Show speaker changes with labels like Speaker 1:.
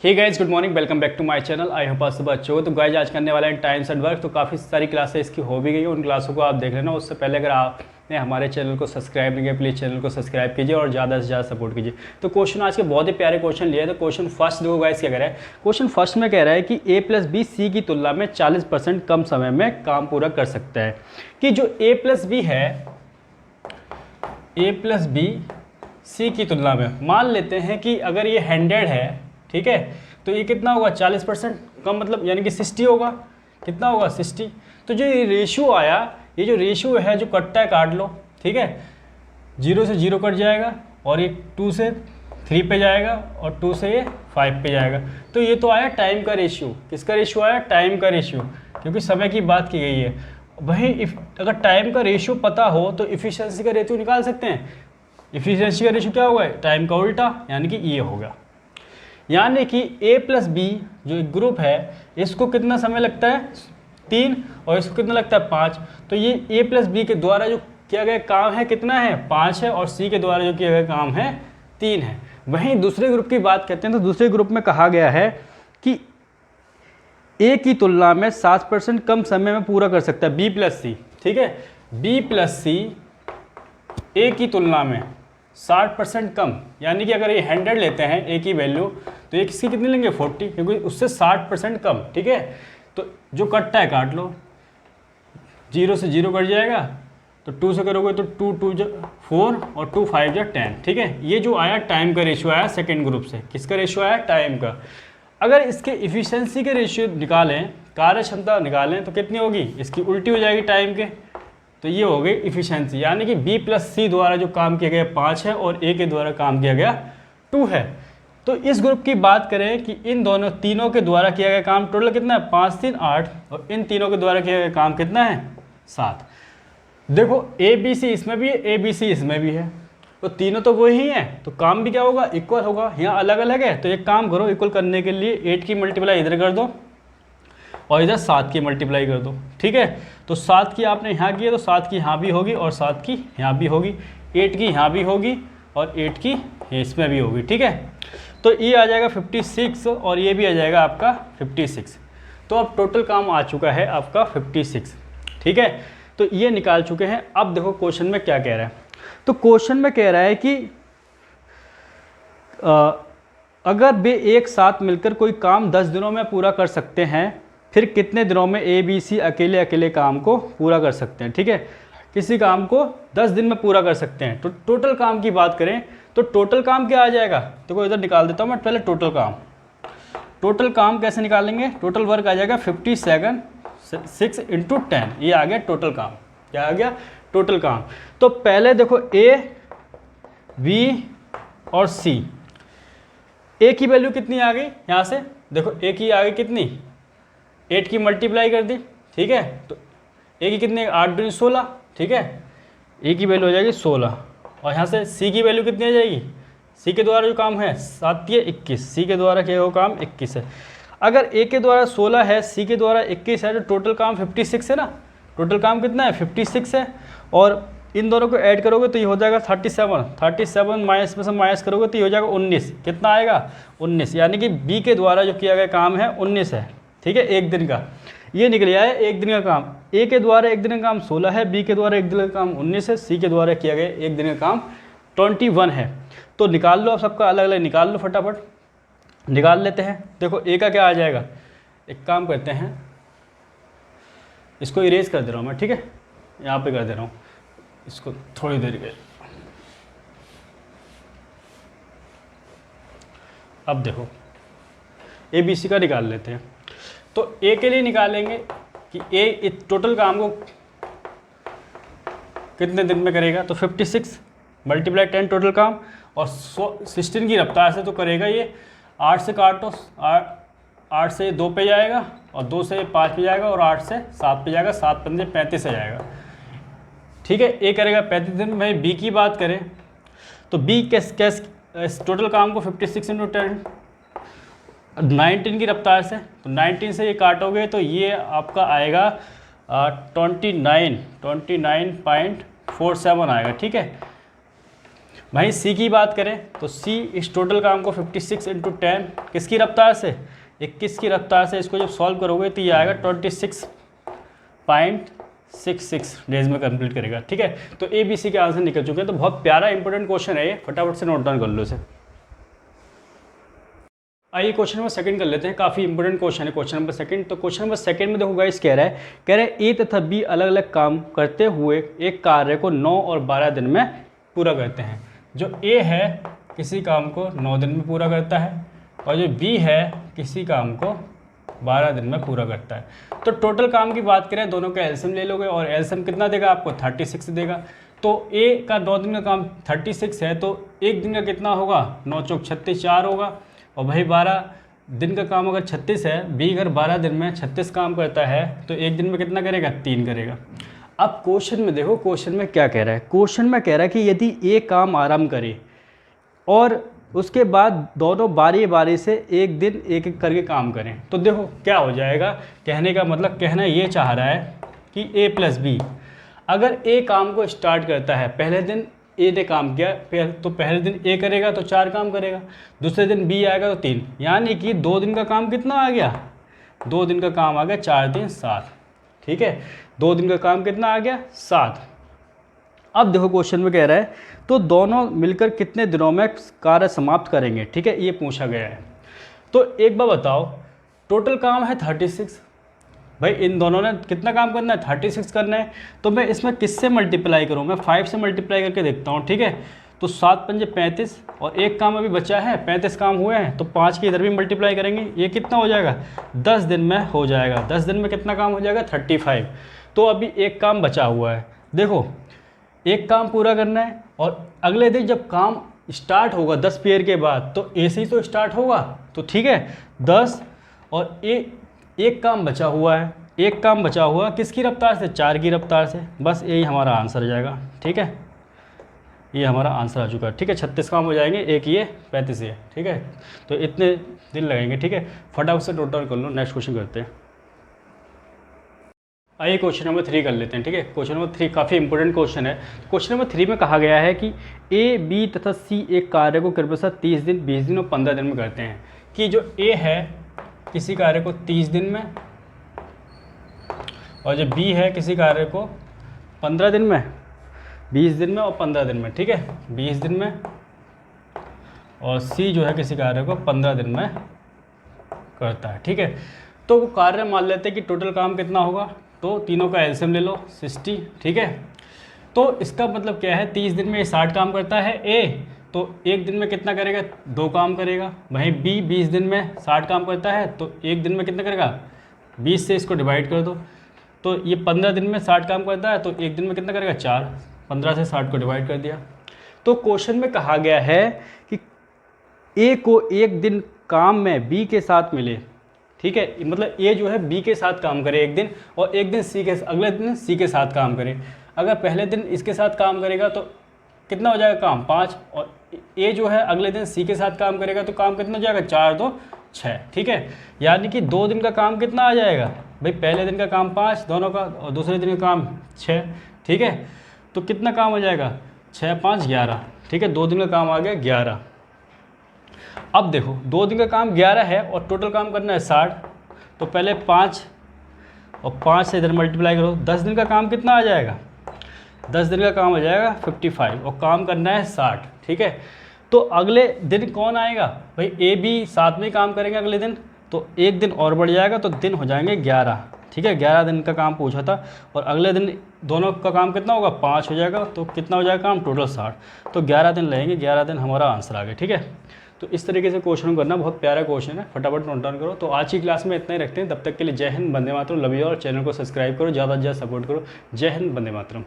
Speaker 1: Hey guys, good morning, welcome back to my channel. I hope आप सब अच्छे हो। तो गाइस आज करने वाला है टाइम्स एंड वर्क। तो काफ़ी सारी क्लासेस इसकी हो भी गई है, उन क्लासों को आप देख लेना। उससे पहले अगर आपने हमारे चैनल को सब्सक्राइब नहीं किया, प्लीज़ चैनल को सब्सक्राइब कीजिए और ज़्यादा से ज़्यादा सपोर्ट कीजिए। तो क्वेश्चन आज के बहुत ही प्यारे क्वेश्चन लिए हैं। तो क्वेश्चन फर्स्ट देखो गाइस क्या कह रहा है। क्वेश्चन फर्स्ट में कह रहा है कि A+B C की तुलना में 40% कम समय में काम पूरा कर सकता है। कि जो A+B है, A+B C की तुलना में मान लेते हैं कि अगर ये 100 है, ठीक है, तो ये कितना होगा 40% कम, मतलब यानी कि 60 होगा। कितना होगा 60। तो जो ये रेशियो आया, ये जो रेशियो है जो कटता है काट लो, ठीक है। 0 से 0 कट जाएगा और ये 2 से 3 पे जाएगा और 2 से ये 5 पे जाएगा। तो ये तो आया टाइम का रेशियो। किसका रेशियो आया? टाइम का रेशियो, क्योंकि समय की बात की गई है। वहीं अगर टाइम का रेशियो पता हो तो इफिशियंसी का रेशियो निकाल सकते हैं। इफिशियंसी का रेशियो क्या होगा? टाइम का उल्टा, यानी कि ये होगा। यानी कि A+B जो एक ग्रुप है, इसको कितना समय लगता है? 3, और इसको कितना लगता है? 5। तो ये A+B के द्वारा जो किया गया काम है कितना है? 5 है। और C के द्वारा जो किया गया काम है 3 है। वहीं दूसरे ग्रुप की बात करते हैं तो दूसरे ग्रुप में कहा गया है कि A की तुलना में 7% कम समय में पूरा कर सकता है B+C, ठीक है। B+C A की तुलना में 60% कम, यानी कि अगर ये 100 लेते हैं A की वैल्यू, तो ये किसकी कितनी लेंगे? 40, क्योंकि उससे 60% कम, ठीक है। तो जो कटता है काट लो, 0 से 0 कट जाएगा, तो 2 से करोगे तो 2 2 4 और 2 5 10, ठीक है। ये जो आया टाइम का रेशियो आया सेकेंड ग्रुप से। किसका रेशियो आया? टाइम का। अगर इसके इफिशियंसी के रेशियो निकालें, कार्य क्षमता निकालें, तो कितनी होगी? इसकी उल्टी हो जाएगी टाइम के। तो ये हो गई इफिशियंसी, यानी कि B+C द्वारा जो काम किया गया 5 है और A के द्वारा काम किया गया 2 है। तो इस ग्रुप की बात करें कि इन तीनों के द्वारा किया गया काम टोटल कितना है? 5 3 8, और इन तीनों के द्वारा किया गया काम कितना है? 7। देखो ABC इसमें भी है, ABC इसमें भी है, तो तीनों तो वही हैं, तो काम भी क्या होगा? इक्वल होगा। यहाँ अलग अलग है, तो एक काम करो, इक्वल करने के लिए 8 की मल्टीप्लाई इधर कर दो और इधर 7 की मल्टीप्लाई कर दो, ठीक है। तो 7 की आपने यहाँ की है तो 7 की यहाँ भी होगी और 7 की यहाँ भी होगी, 8 की यहाँ भी होगी और 8 की इसमें भी होगी, ठीक है। तो ये आ जाएगा 56 और ये भी आ जाएगा आपका 56। तो अब टोटल काम आ चुका है आपका 56, ठीक है। तो ये निकाल चुके हैं। अब देखो क्वेश्चन में क्या कह रहा है। तो क्वेश्चन में कह रहा है कि अगर वे एक साथ मिलकर कोई काम 10 दिनों में पूरा कर सकते हैं, फिर कितने दिनों में ABC अकेले अकेले काम को पूरा कर सकते हैं, ठीक है। किसी काम को 10 दिन में पूरा कर सकते हैं। तो टोटल काम की बात करें तो टोटल काम क्या आ जाएगा? देखो इधर निकाल देता हूँ मैं पहले टोटल काम। टोटल काम कैसे निकालेंगे? टोटल वर्क आ जाएगा 57 6 × 10, ये आ गया टोटल काम। क्या आ गया? टोटल काम। तो पहले देखो A, B और C। A की वैल्यू कितनी आ गई? यहाँ से देखो A की आ गई कितनी? 8 की मल्टीप्लाई कर दी, ठीक है। तो A की कितनी? 8 दूनी 16, ठीक है। A की वैल्यू हो जाएगी 16, और यहाँ से C की वैल्यू कितनी आ जाएगी? C के द्वारा जो काम है 7 × 21, C के द्वारा किया हुआ काम 21 है। अगर A के द्वारा 16 है, C के द्वारा 21 है, तो टोटल काम 56 है ना। टोटल काम कितना है? 56 है। और इन दोनों को ऐड करोगे तो ये हो जाएगा 37 माइनस में से माइनस करोगे तो ये हो जाएगा 19। कितना आएगा? 19, यानी कि B के द्वारा जो किया गया काम है 19 है, ठीक है, एक दिन का। ये निकल आया है एक दिन का काम। A के द्वारा एक दिन का काम 16 है, B के द्वारा एक दिन का काम 19 है, C के द्वारा किया गया एक दिन का काम 21 है। तो निकाल लो, आप सबका अलग अलग निकाल लो, फटाफट निकाल लेते हैं। देखो A का क्या आ जाएगा? एक काम करते हैं, इसको इरेज कर दे रहा हूँ मैं, ठीक है, यहाँ पे कर दे रहा हूँ इसको थोड़ी देर के। अब देखो ABC का निकाल लेते हैं। तो A के लिए निकालेंगे कि A टोटल काम को कितने दिन में करेगा। तो 56 मल्टीप्लाई 10 टोटल काम, और 16 की रफ्तार से तो करेगा ये। 8 से काटो, 8 से 2 पे जाएगा और 2 से 5 पे जाएगा और 8 से 7 पे जाएगा, 7 पंजे 35 आ जाएगा, ठीक है। A करेगा 35 दिन में। B की बात करें तो B कैस टोटल काम को 56 × 10 19 की रफ्तार से, तो 19 से ये काटोगे तो ये आपका आएगा 29.47 आएगा, ठीक है। भाई सी की बात करें तो सी इस टोटल काम को 56 इंटू 10 किसकी रफ्तार से, 21 की रफ्तार से इसको जब सॉल्व करोगे तो ये आएगा 26.66 डेज में कंप्लीट करेगा। ठीक है, तो ए बी सी के आंसर निकल चुके हैं। तो बहुत प्यारा इंपॉर्टेंट क्वेश्चन है ये, फटाफट से नोट डाउन कर लो इसे। आइए क्वेश्चन नंबर सेकंड कर लेते हैं, काफ़ी इंपॉर्टेंट क्वेश्चन है क्वेश्चन नंबर सेकंड। तो क्वेश्चन नंबर सेकंड में देखो गाइस कह रहा है ए तथा बी अलग अलग काम करते हुए एक कार्य को 9 और 12 दिन में पूरा करते हैं। जो ए है किसी काम को 9 दिन में पूरा करता है और जो बी है किसी काम को 12 दिन में पूरा करता है। तो टोटल काम की बात करें, दोनों का एलसीएम ले लोगे और एलसीएम कितना देगा आपको, 36 देगा। तो ए का 9 दिन का काम 36 है, तो एक दिन का कितना होगा, 9 चौक 36 4 होगा। और भाई 12 दिन का काम अगर 36 है, बी अगर 12 दिन में 36 काम करता है तो एक दिन में कितना करेगा, 3 करेगा। अब क्वेश्चन में देखो, क्वेश्चन में क्या कह रहा है, क्वेश्चन में कह रहा है कि यदि ए काम आरंभ करे और उसके बाद दोनों बारी बारी से एक दिन एक एक करके काम करें, तो देखो क्या हो जाएगा। कहने का मतलब कहना ये चाह रहा है कि ए प्लस बी, अगर ए काम को स्टार्ट करता है, पहले दिन ए ने काम किया तो पहले दिन ए करेगा तो 4 काम करेगा, दूसरे दिन बी आएगा तो 3, यानी कि 2 दिन का काम कितना आ गया, 2 दिन का काम आ गया 4 3 7। ठीक है, 2 दिन का काम कितना आ गया, 7। अब देखो क्वेश्चन में कह रहा है तो दोनों मिलकर कितने दिनों में कार्य समाप्त करेंगे। ठीक है, ये पूछा गया है। तो एक बार बताओ, टोटल काम है 36, भाई इन दोनों ने कितना काम करना है, 36 करना है। तो मैं इसमें किससे मल्टीप्लाई करूँ, मैं 5 से मल्टीप्लाई करके देखता हूँ। ठीक है, तो 7 पंजे 35 और एक काम अभी बचा है, 35 काम हुए हैं, तो 5 की इधर भी मल्टीप्लाई करेंगे, ये कितना हो जाएगा, 10 दिन में हो जाएगा। 10 दिन में कितना काम हो जाएगा, 35। तो अभी एक काम बचा हुआ है। देखो एक काम पूरा करना है और अगले दिन जब काम स्टार्ट होगा 10 पीरियड के बाद, तो ए से ही तो स्टार्ट होगा। तो ठीक है, 10 और एक काम बचा हुआ है, एक काम बचा हुआ किसकी रफ्तार से, 4 की रफ्तार से। बस यही हमारा आंसर आ जाएगा। ठीक है, ये हमारा आंसर आ चुका है। ठीक है, 36 काम हो जाएंगे, एक ये 35 ये। ठीक है, तो इतने दिन लगेंगे। ठीक है, फटाफट से नोट डाउन कर लो, नेक्स्ट क्वेश्चन करते हैं। आइए क्वेश्चन नंबर 3 कर लेते हैं। ठीक है, क्वेश्चन नंबर 3 काफ़ी इंपॉर्टेंट क्वेश्चन है। क्वेश्चन नंबर 3 में कहा गया है कि ए बी तथा सी एक कार्य को क्रमशः 30 दिन 20 दिन और 15 दिन में करते हैं। कि जो ए है किसी कार्य को 30 दिन में और जो बी है किसी कार्य को 15 दिन में, 20 दिन में और 15 दिन में। ठीक है, 20 दिन में, और सी जो है किसी कार्य को 15 दिन में करता है। ठीक है, तो वो कार्य मान लेते हैं कि टोटल काम कितना होगा, तो तीनों का एलसीएम ले लो 60। ठीक है, तो इसका मतलब क्या है, 30 दिन में 60 काम करता है ए, तो एक दिन में कितना करेगा, 2 काम करेगा। वहीं बी 20 दिन में 60 काम करता है, तो एक दिन में कितना करेगा, 20 से इसको डिवाइड कर दो, तो ये 15 दिन में 60 काम करता है, तो एक दिन में कितना करेगा, 4। 15 से 60 को डिवाइड कर दिया। तो क्वेश्चन में कहा गया है कि ए को एक दिन काम में बी के साथ मिले। ठीक है, मतलब ए जो है बी के साथ काम करे एक दिन, और एक दिन सी के, अगले दिन सी के साथ काम करे। अगर पहले दिन इसके साथ काम करेगा तो कितना हो जाएगा काम, 5, और ए जो है अगले दिन सी के साथ काम करेगा तो काम कितना हो जाएगा, 4 2 6। ठीक है, यानी कि 2 दिन का काम कितना आ जाएगा भाई, पहले दिन का काम 5 दोनों का और दूसरे दिन का काम 6। ठीक है, तो कितना काम हो जाएगा, 6 5 11। ठीक है, 2 दिन का काम आ गया 11। अब देखो 2 दिन का काम 11 है और टोटल काम करना है 60, तो पहले 5 और 5 से इधर मल्टीप्लाई करो, 10 दिन का काम कितना आ जाएगा, 10 दिन का काम हो जाएगा 55 और काम करना है 60। ठीक है, तो अगले दिन कौन आएगा भाई, ए बी साथ में ही काम करेंगे अगले दिन, तो एक दिन और बढ़ जाएगा, तो दिन हो जाएंगे 11। ठीक है, 11 दिन का काम पूछा था, और अगले दिन दोनों का काम कितना होगा, 5 हो जाएगा, तो कितना हो जाएगा काम टोटल 60। तो 11 दिन लगेंगे, 11 दिन हमारा आंसर आ गया। ठीक है, तो इस तरीके से क्वेश्चन करना, बहुत प्यारा क्वेश्चन है, फटाफट नोट डाउन करो। तो आज की क्लास में इतना ही रखते हैं, तब तक के लिए जय हिंद, वंदे मातरम, लव यू, और चैनल को सब्सक्राइब करो, ज़्यादा से ज़्यादा सपोर्ट करो। जय हिंद, वंदे मातरम।